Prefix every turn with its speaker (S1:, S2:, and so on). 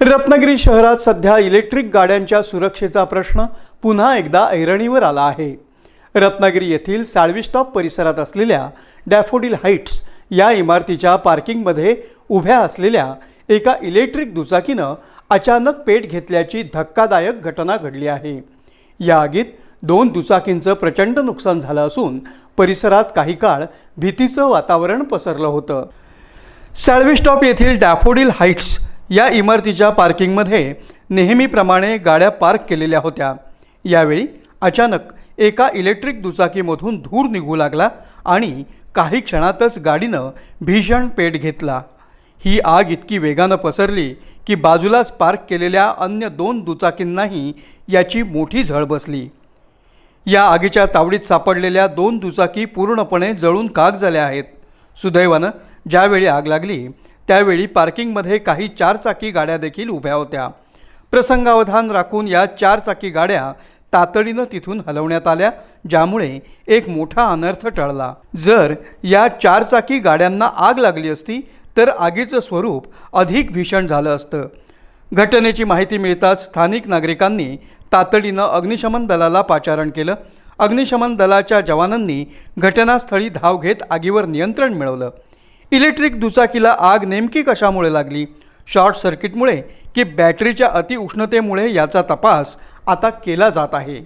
S1: रत्नागिरी शहरात सध्या इलेक्ट्रिक गाड्यांच्या सुरक्षेचा प्रश्न पुन्हा एकदा ऐरणीवर आला आहे। रत्नागिरी येथील साळवी स्टॉप परिसरात असलेल्या डॅफोडिल हाइट्स या इमारतीच्या पार्किंगमध्ये उभ्या असलेल्या एका इलेक्ट्रिक दुचाकीनं अचानक पेट घेतल्याची धक्कादायक घटना घडली आहे। या आगीत 2 दुचाकींचं प्रचंड नुकसान झालं असून परिसरात काही काळ भीतीचं वातावरण पसरलं होतं। साळवी स्टॉप येथील डॅफोडिल हाइट्स या इमारतीच्या पार्किंगमध्ये नेहमीप्रमाणे गाड्या पार्क केलेल्या होत्या। यावेळी अचानक एका इलेक्ट्रिक दुचाकीमधून धूर निघू लागला आणि काही क्षणातच गाडीनं भीषण पेट घेतला। ही आग इतकी वेगानं पसरली की बाजूलाच पार्क केलेल्या अन्य 2 दुचाकींनाही याची मोठी झळ बसली। या आगीच्या तावडीत सापडलेल्या 2 दुचाकी पूर्णपणे जळून खाक झाल्या आहेत। सुदैवानं ज्यावेळी आग लागली त्यावेळी पार्किंगमध्ये काही 4 चाकी गाड्या देखील उभ्या होत्या। प्रसंगावधान राखून या 4 चाकी गाड्या तातडीनं तिथून हलवण्यात आल्या, ज्यामुळे एक मोठा अनर्थ टळला। जर या 4 चाकी गाड्यांना आग लागली असती तर आगीचं स्वरूप अधिक भीषण झालं असतं। घटनेची माहिती मिळताच स्थानिक नागरिकांनी तातडीनं अग्निशमन दलाला पाचारण केलं। अग्निशमन दलाच्या जवानांनी घटनास्थळी धाव घेत आगीवर नियंत्रण मिळवलं। इलेक्ट्रिक दुचाकीला आग नेमकी कशामुळे लागली, शॉर्ट सर्किटमुळे की बॅटरीच्या अतिउष्णतेमुळे याचा तपास आता केला जात आहे।